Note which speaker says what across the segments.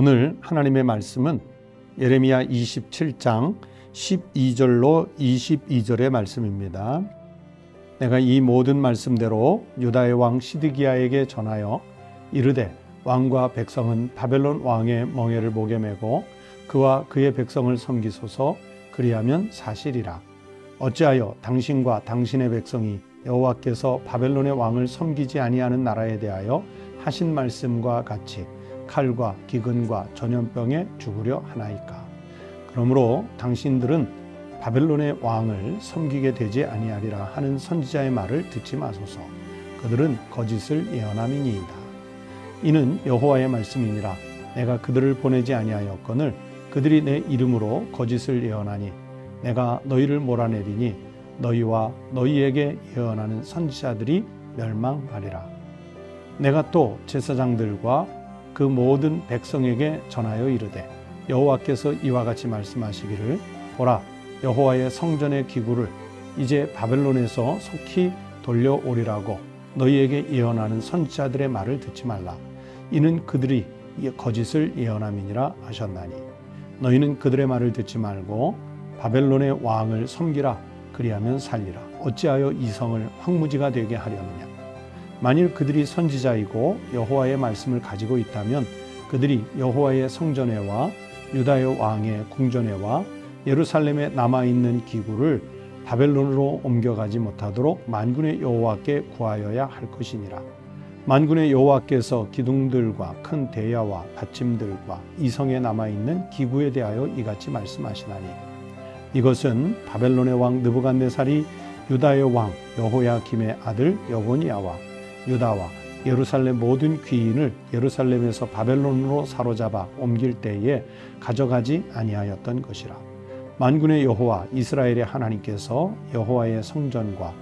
Speaker 1: 오늘 하나님의 말씀은 예레미야 27장 12절로 22절의 말씀입니다. 내가 이 모든 말씀대로 유다의 왕 시드기야에게 전하여 이르되 왕과 백성은 바벨론 왕의 멍에를 목에 메고 그와 그의 백성을 섬기소서. 그리하면 사실이라. 어찌하여 당신과 당신의 백성이 여호와께서 바벨론의 왕을 섬기지 아니하는 나라에 대하여 하신 말씀과 같이 칼과 기근과 전염병에 죽으려 하나이까. 그러므로 당신들은 바벨론의 왕을 섬기게 되지 아니하리라 하는 선지자의 말을 듣지 마소서. 그들은 거짓을 예언함이니이다. 이는 여호와의 말씀이니라. 내가 그들을 보내지 아니하였거늘 그들이 내 이름으로 거짓을 예언하니 내가 너희를 몰아내리니 너희와 너희에게 예언하는 선지자들이 멸망하리라. 내가 또 제사장들과 그 모든 백성에게 전하여 이르되 여호와께서 이와 같이 말씀하시기를 보라, 여호와의 성전의 기구를 이제 바벨론에서 속히 돌려오리라고 너희에게 예언하는 선지자들의 말을 듣지 말라. 이는 그들이 거짓을 예언함이니라 하셨나니 너희는 그들의 말을 듣지 말고 바벨론의 왕을 섬기라. 그리하면 살리라. 어찌하여 이 성을 황무지가 되게 하려느냐. 만일 그들이 선지자이고 여호와의 말씀을 가지고 있다면 그들이 여호와의 성전에와 유다의 왕의 궁전에와 예루살렘에 남아있는 기구를 바벨론으로 옮겨가지 못하도록 만군의 여호와께 구하여야 할 것이니라. 만군의 여호와께서 기둥들과 큰 대야와 받침들과 이 성에 남아있는 기구에 대하여 이같이 말씀하시나니 이것은 바벨론의 왕 느부갓네살이 유다의 왕 여호야김의 아들 여고니아와 유다와 예루살렘 모든 귀인을 예루살렘에서 바벨론으로 사로잡아 옮길 때에 가져가지 아니하였던 것이라. 만군의 여호와 이스라엘의 하나님께서 여호와의 성전과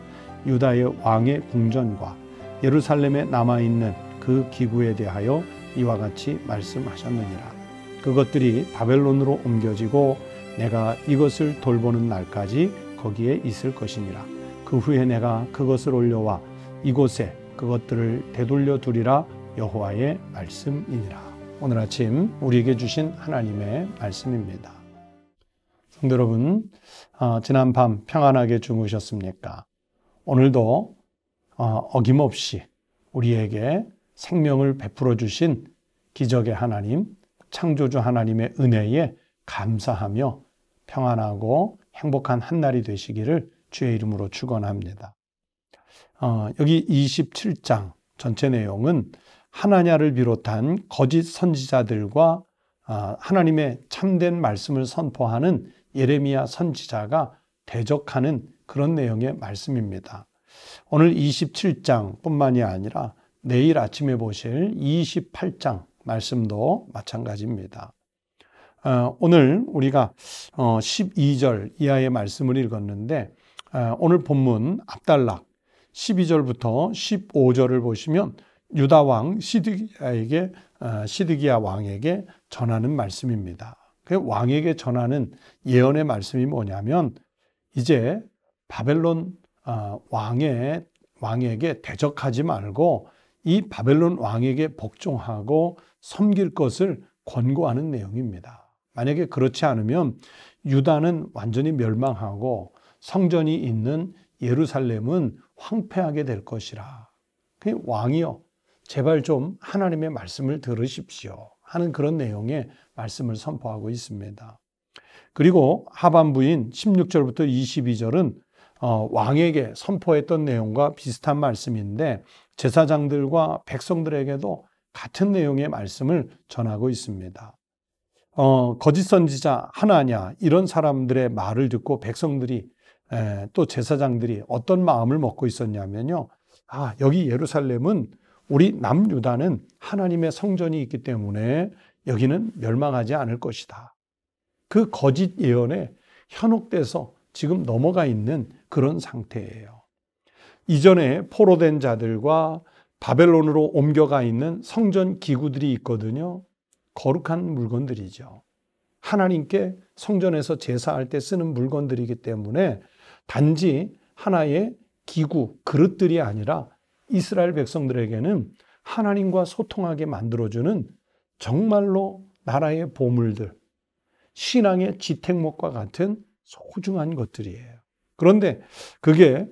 Speaker 1: 유다의 왕의 궁전과 예루살렘에 남아있는 그 기구에 대하여 이와 같이 말씀하셨느니라. 그것들이 바벨론으로 옮겨지고 내가 이것을 돌보는 날까지 거기에 있을 것이니라. 그 후에 내가 그것을 올려와 이곳에 그것들을 되돌려 두리라. 여호와의 말씀이니라. 오늘 아침 우리에게 주신 하나님의 말씀입니다. 성도 여러분, 지난 밤 평안하게 주무셨습니까? 오늘도 어김없이 우리에게 생명을 베풀어 주신 기적의 하나님, 창조주 하나님의 은혜에 감사하며 평안하고 행복한 한날이 되시기를 주의 이름으로 축원합니다. 여기 27장 전체 내용은 하나냐를 비롯한 거짓 선지자들과 하나님의 참된 말씀을 선포하는 예레미야 선지자가 대적하는 그런 내용의 말씀입니다. 오늘 27장 뿐만이 아니라 내일 아침에 보실 28장 말씀도 마찬가지입니다. 오늘 우리가 12절 이하의 말씀을 읽었는데 오늘 본문 앞단락 12절부터 15절을 보시면 유다 왕 시드기야 왕에게 전하는 말씀입니다. 그 왕에게 전하는 예언의 말씀이 뭐냐면 이제 바벨론 왕에게 대적하지 말고 이 바벨론 왕에게 복종하고 섬길 것을 권고하는 내용입니다. 만약에 그렇지 않으면 유다는 완전히 멸망하고 성전이 있는 예루살렘은 황폐하게 될 것이라. 왕이여 제발 좀 하나님의 말씀을 들으십시오 하는 그런 내용의 말씀을 선포하고 있습니다. 그리고 하반부인 16절부터 22절은 왕에게 선포했던 내용과 비슷한 말씀인데 제사장들과 백성들에게도 같은 내용의 말씀을 전하고 있습니다. 거짓 선지자 하나냐 이런 사람들의 말을 듣고 백성들이 또 제사장들이 어떤 마음을 먹고 있었냐면요. 여기 예루살렘은 우리 남유다는 하나님의 성전이 있기 때문에 여기는 멸망하지 않을 것이다. 그 거짓 예언에 현혹돼서 지금 넘어가 있는 그런 상태예요. 이전에 포로된 자들과 바벨론으로 옮겨가 있는 성전 기구들이 있거든요. 거룩한 물건들이죠. 하나님께 성전에서 제사할 때 쓰는 물건들이기 때문에 단지 하나의 기구, 그릇들이 아니라 이스라엘 백성들에게는 하나님과 소통하게 만들어주는 정말로 나라의 보물들, 신앙의 지택목과 같은 소중한 것들이에요. 그런데 그게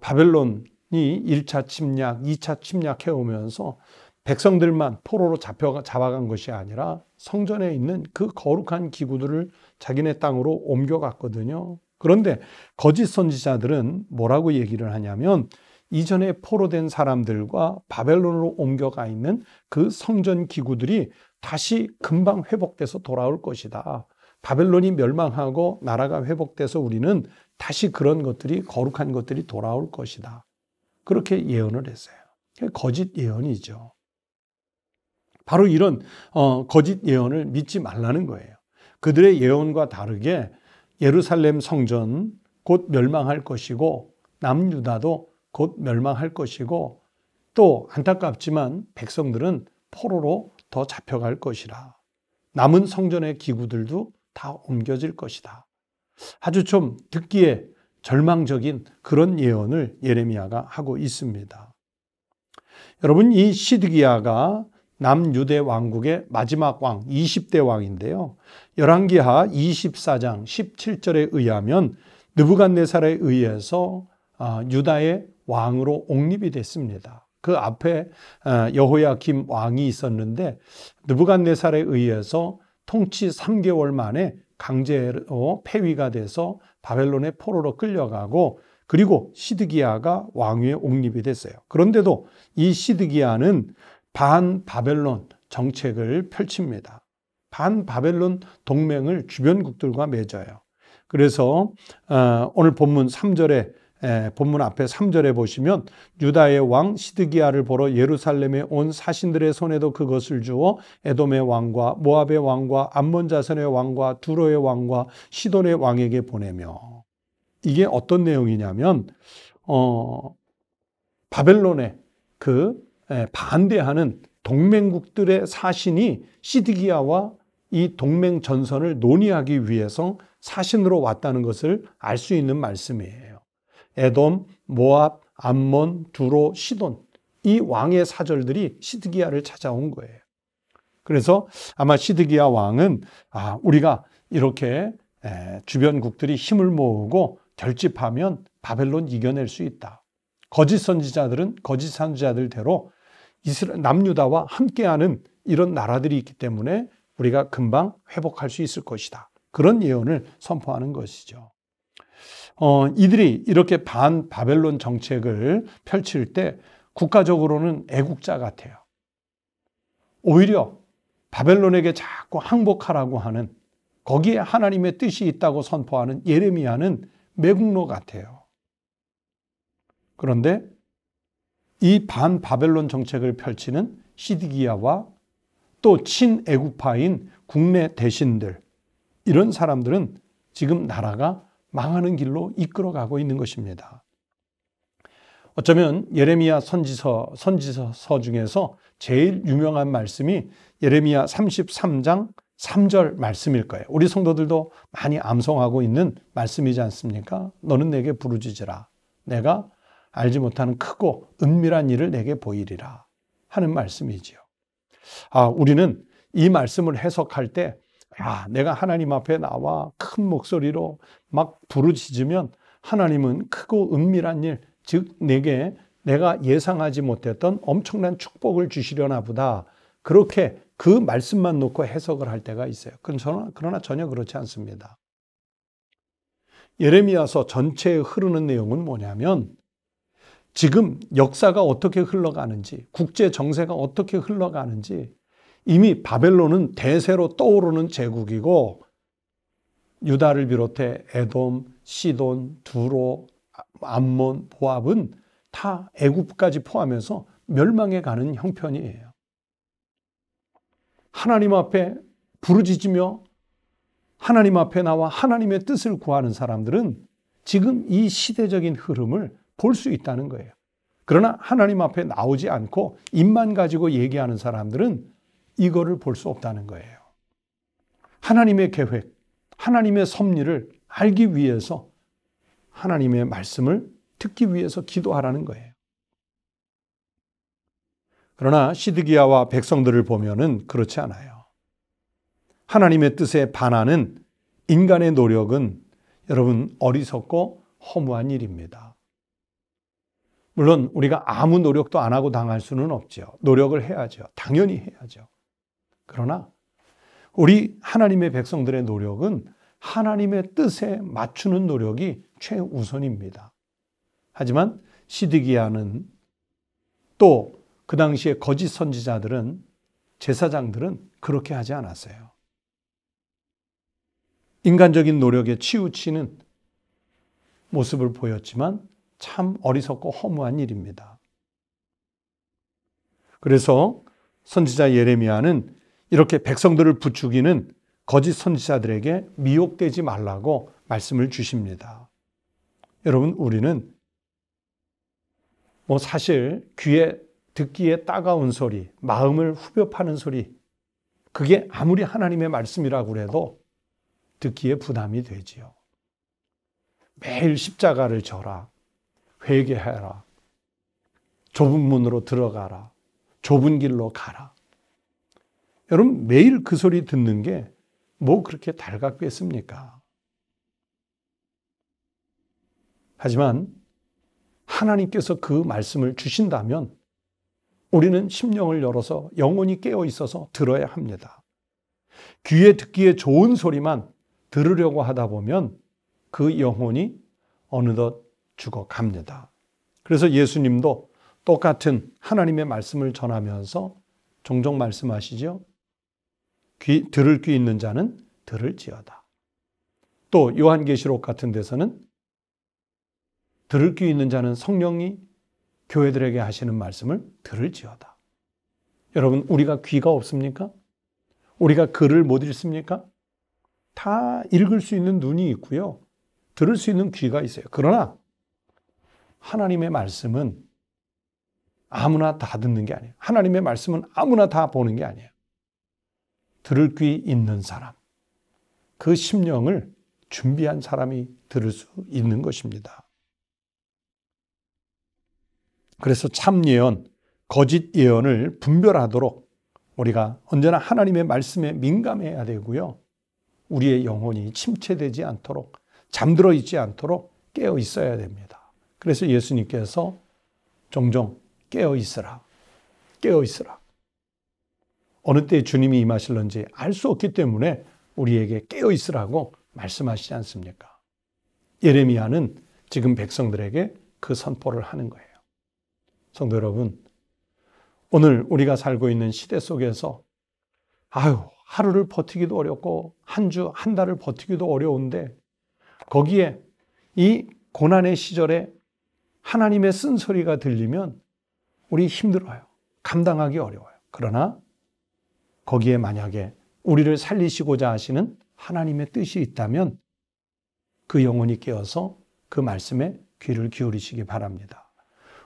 Speaker 1: 바벨론이 1차 침략, 2차 침략해 오면서 백성들만 포로로 잡아간 것이 아니라 성전에 있는 그 거룩한 기구들을 자기네 땅으로 옮겨갔거든요. 그런데 거짓 선지자들은 뭐라고 얘기를 하냐면 이전에 포로된 사람들과 바벨론으로 옮겨가 있는 그 성전 기구들이 다시 금방 회복돼서 돌아올 것이다. 바벨론이 멸망하고 나라가 회복돼서 우리는 다시 그런 것들이, 거룩한 것들이 돌아올 것이다. 그렇게 예언을 했어요. 거짓 예언이죠. 바로 이런 거짓 예언을 믿지 말라는 거예요. 그들의 예언과 다르게 예루살렘 성전 곧 멸망할 것이고 남유다도 곧 멸망할 것이고 또 안타깝지만 백성들은 포로로 더 잡혀갈 것이라. 남은 성전의 기구들도 다 옮겨질 것이다. 아주 좀 듣기에 절망적인 그런 예언을 예레미야가 하고 있습니다. 여러분, 이 시드기야가 남유대 왕국의 마지막 왕, 20대 왕인데요. 열왕기하 24장 17절에 의하면 느부갓네살에 의해서 유다의 왕으로 옹립이 됐습니다. 그 앞에 여호야김 왕이 있었는데 느부갓네살에 의해서 통치 3개월 만에 강제로 폐위가 돼서 바벨론의 포로로 끌려가고 그리고 시드기야가 왕위에 옹립이 됐어요. 그런데도 이 시드기야는 반바벨론 정책을 펼칩니다. 반바벨론 동맹을 주변국들과 맺어요. 그래서 오늘 본문 3절에 본문 앞에 3절에 보시면 유다의 왕 시드기야를 보러 예루살렘에 온 사신들의 손에도 그것을 주어 에돔의 왕과 모압의 왕과 암몬 자손의 왕과 두로의 왕과 시돈의 왕에게 보내며, 이게 어떤 내용이냐면 바벨론의 그 반대하는 동맹국들의 사신이 시드기야와 이 동맹 전선을 논의하기 위해서 사신으로 왔다는 것을 알 수 있는 말씀이에요. 에돔, 모압, 암몬, 두로, 시돈, 이 왕의 사절들이 시드기야를 찾아온 거예요. 그래서 아마 시드기야 왕은 우리가 이렇게 주변국들이 힘을 모으고 결집하면 바벨론 이겨낼 수 있다. 거짓 선지자들은 거짓 선지자들대로 남유다와 함께하는 이런 나라들이 있기 때문에 우리가 금방 회복할 수 있을 것이다. 그런 예언을 선포하는 것이죠. 이들이 이렇게 반바벨론 정책을 펼칠 때 국가적으로는 애국자 같아요. 오히려 바벨론에게 자꾸 항복하라고 하는, 거기에 하나님의 뜻이 있다고 선포하는 예레미야는 매국노 같아요. 그런데 이 반바벨론 정책을 펼치는 시드기야와 또 친애국파인 국내 대신들, 이런 사람들은 지금 나라가 망하는 길로 이끌어가고 있는 것입니다. 어쩌면 예레미야 선지서 중에서 제일 유명한 말씀이 예레미야 33장 3절 말씀일 거예요. 우리 성도들도 많이 암송하고 있는 말씀이지 않습니까? 너는 내게 부르짖으라. 내가 알지 못하는 크고 은밀한 일을 내게 보이리라 하는 말씀이지요. 우리는 이 말씀을 해석할 때 내가 하나님 앞에 나와 큰 목소리로 막 부르짖으면 하나님은 크고 은밀한 일, 즉 내가 예상하지 못했던 엄청난 축복을 주시려나 보다. 그렇게 그 말씀만 놓고 해석을 할 때가 있어요. 그러나 전혀 그렇지 않습니다. 예레미야서 전체에 흐르는 내용은 뭐냐면 지금 역사가 어떻게 흘러가는지, 국제 정세가 어떻게 흘러가는지, 이미 바벨론은 대세로 떠오르는 제국이고 유다를 비롯해 에돔, 시돈, 두로, 암몬, 모압은 다 애굽까지 포함해서 멸망해 가는 형편이에요. 하나님 앞에 부르짖으며 하나님 앞에 나와 하나님의 뜻을 구하는 사람들은 지금 이 시대적인 흐름을 볼 수 있다는 거예요. 그러나 하나님 앞에 나오지 않고 입만 가지고 얘기하는 사람들은 이거를 볼 수 없다는 거예요. 하나님의 계획, 하나님의 섭리를 알기 위해서 하나님의 말씀을 듣기 위해서 기도하라는 거예요. 그러나 시드기야와 백성들을 보면은 그렇지 않아요. 하나님의 뜻에 반하는 인간의 노력은 여러분 어리석고 허무한 일입니다. 물론 우리가 아무 노력도 안 하고 당할 수는 없죠. 노력을 해야죠. 당연히 해야죠. 그러나 우리 하나님의 백성들의 노력은 하나님의 뜻에 맞추는 노력이 최우선입니다. 하지만 시드기야는 또 그 당시에 거짓 선지자들은, 제사장들은 그렇게 하지 않았어요. 인간적인 노력에 치우치는 모습을 보였지만 참 어리석고 허무한 일입니다. 그래서 선지자 예레미야는 이렇게 백성들을 부추기는 거짓 선지자들에게 미혹되지 말라고 말씀을 주십니다. 여러분, 우리는 사실 귀에 듣기에 따가운 소리, 마음을 후벼 파는 소리, 그게 아무리 하나님의 말씀이라고 해도 듣기에 부담이 되지요. 매일 십자가를 져라, 회개해라, 좁은 문으로 들어가라, 좁은 길로 가라. 여러분, 매일 그 소리 듣는 게 뭐 그렇게 달갑겠습니까? 하지만 하나님께서 그 말씀을 주신다면 우리는 심령을 열어서 영혼이 깨어 있어서 들어야 합니다. 귀에 듣기에 좋은 소리만 들으려고 하다 보면 그 영혼이 어느덧 죽어갑니다. 그래서 예수님도 똑같은 하나님의 말씀을 전하면서 종종 말씀하시죠. 들을 귀 있는 자는 들을지어다. 또 요한계시록 같은 데서는 들을 귀 있는 자는 성령이 교회들에게 하시는 말씀을 들을지어다. 여러분, 우리가 귀가 없습니까? 우리가 글을 못 읽습니까? 다 읽을 수 있는 눈이 있고요. 들을 수 있는 귀가 있어요. 그러나 하나님의 말씀은 아무나 다 듣는 게 아니에요. 하나님의 말씀은 아무나 다 보는 게 아니에요. 들을 귀 있는 사람, 그 심령을 준비한 사람이 들을 수 있는 것입니다. 그래서 참 예언, 거짓 예언을 분별하도록 우리가 언제나 하나님의 말씀에 민감해야 되고요. 우리의 영혼이 침체되지 않도록, 잠들어 있지 않도록 깨어 있어야 됩니다. 그래서 예수님께서 종종 깨어 있으라, 깨어 있으라. 어느 때 주님이 임하실런지 알 수 없기 때문에 우리에게 깨어 있으라고 말씀하시지 않습니까? 예레미야는 지금 백성들에게 그 선포를 하는 거예요. 성도 여러분, 오늘 우리가 살고 있는 시대 속에서 하루를 버티기도 어렵고 한 주, 한 달을 버티기도 어려운데 거기에 이 고난의 시절에 하나님의 쓴소리가 들리면 우리 힘들어요. 감당하기 어려워요. 그러나 거기에 만약에 우리를 살리시고자 하시는 하나님의 뜻이 있다면 그 영혼이 깨어서 그 말씀에 귀를 기울이시기 바랍니다.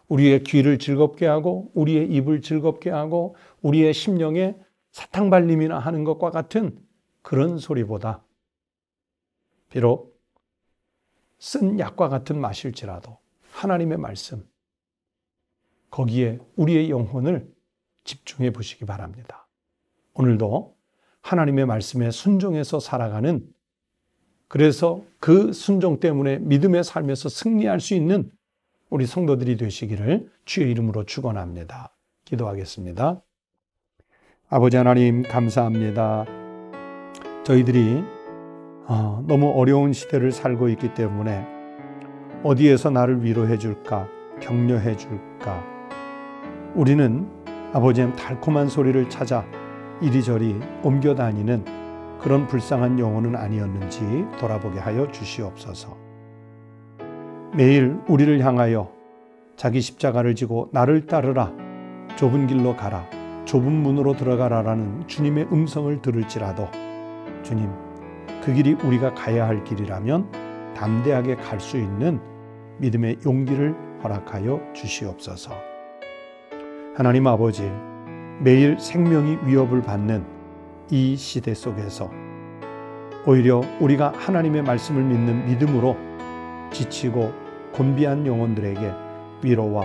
Speaker 1: 우리의 귀를 즐겁게 하고 우리의 입을 즐겁게 하고 우리의 심령에 사탕발림이나 하는 것과 같은 그런 소리보다 비록 쓴 약과 같은 맛일지라도 하나님의 말씀, 거기에 우리의 영혼을 집중해 보시기 바랍니다. 오늘도 하나님의 말씀에 순종해서 살아가는, 그래서 그 순종 때문에 믿음의 삶에서 승리할 수 있는 우리 성도들이 되시기를 주의 이름으로 축원합니다. 기도하겠습니다. 아버지 하나님, 감사합니다. 저희들이 너무 어려운 시대를 살고 있기 때문에 어디에서 나를 위로해 줄까, 격려해 줄까. 우리는 아버지의 달콤한 소리를 찾아 이리저리 옮겨다니는 그런 불쌍한 영혼은 아니었는지 돌아보게 하여 주시옵소서. 매일 우리를 향하여 자기 십자가를 지고 나를 따르라, 좁은 길로 가라, 좁은 문으로 들어가라라는 주님의 음성을 들을지라도 주님, 그 길이 우리가 가야 할 길이라면 담대하게 갈 수 있는 믿음의 용기를 허락하여 주시옵소서. 하나님 아버지, 매일 생명이 위협을 받는 이 시대 속에서 오히려 우리가 하나님의 말씀을 믿는 믿음으로 지치고 곤비한 영혼들에게 위로와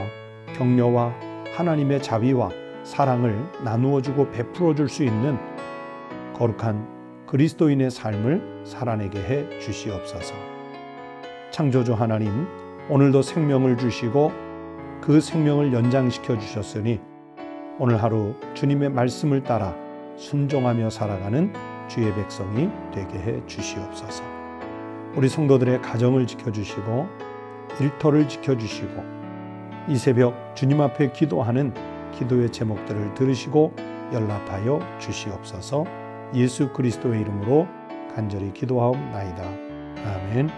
Speaker 1: 격려와 하나님의 자비와 사랑을 나누어주고 베풀어줄 수 있는 거룩한 그리스도인의 삶을 살아내게 해 주시옵소서. 창조주 하나님, 오늘도 생명을 주시고 그 생명을 연장시켜 주셨으니 오늘 하루 주님의 말씀을 따라 순종하며 살아가는 주의 백성이 되게 해 주시옵소서. 우리 성도들의 가정을 지켜주시고 일터를 지켜주시고 이 새벽 주님 앞에 기도하는 기도의 제목들을 들으시고 연락하여 주시옵소서. 예수 그리스도의 이름으로 간절히 기도하옵나이다. 아멘.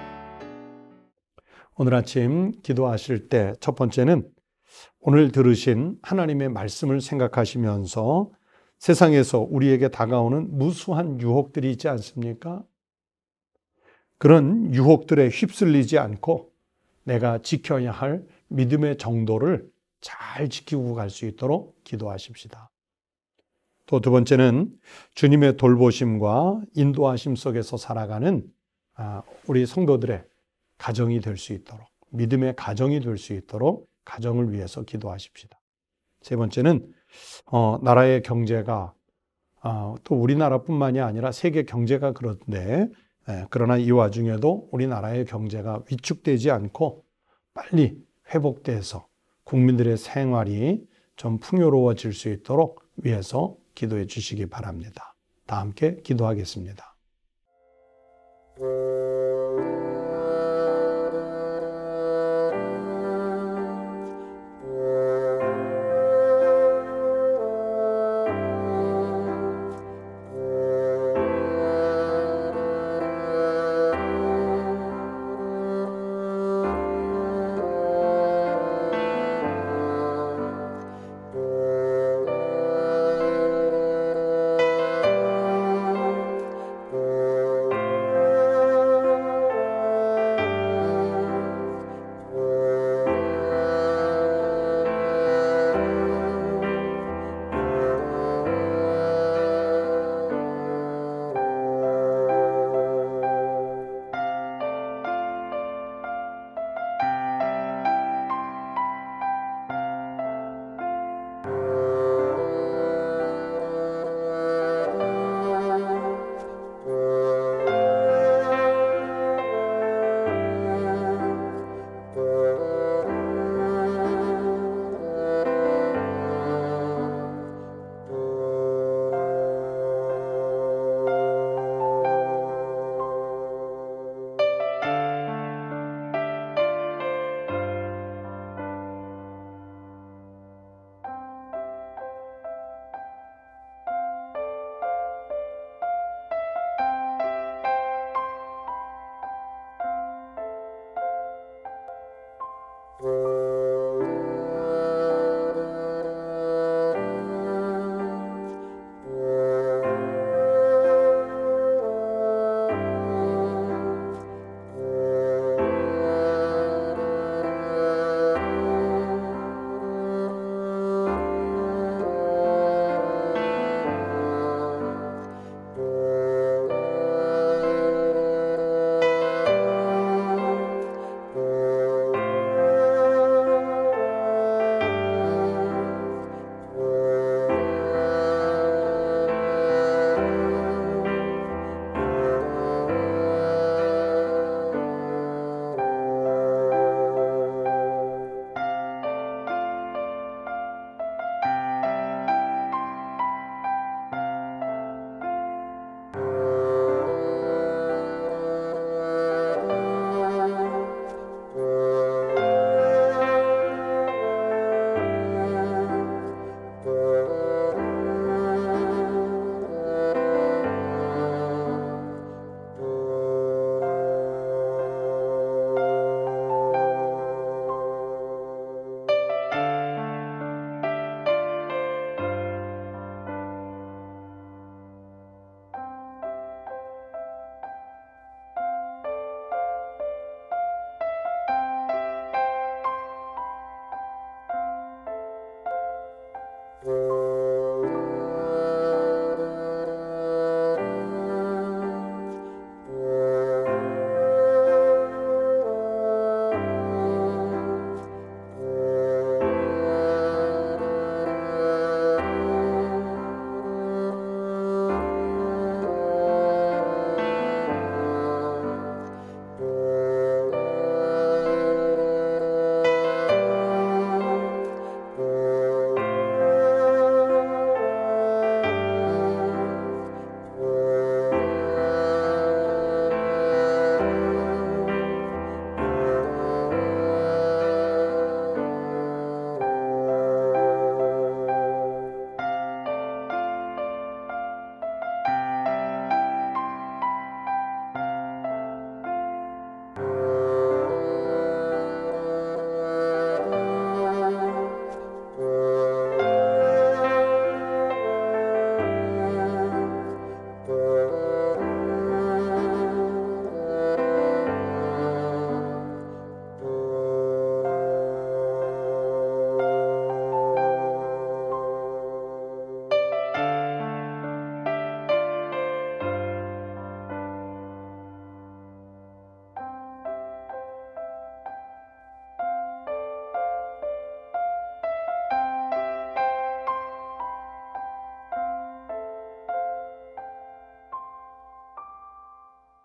Speaker 1: 오늘 아침 기도하실 때 첫 번째는 오늘 들으신 하나님의 말씀을 생각하시면서 세상에서 우리에게 다가오는 무수한 유혹들이 있지 않습니까? 그런 유혹들에 휩쓸리지 않고 내가 지켜야 할 믿음의 정도를 잘 지키고 갈 수 있도록 기도하십시다. 또 두 번째는 주님의 돌보심과 인도하심 속에서 살아가는 우리 성도들의 가정이 될 수 있도록, 믿음의 가정이 될 수 있도록 가정을 위해서 기도하십시다. 세 번째는 나라의 경제가 또 우리나라뿐만이 아니라 세계 경제가 그런데 그러나 이 와중에도 우리나라의 경제가 위축되지 않고 빨리 회복돼서 국민들의 생활이 좀 풍요로워질 수 있도록 위해서 기도해 주시기 바랍니다. 다 함께 기도하겠습니다.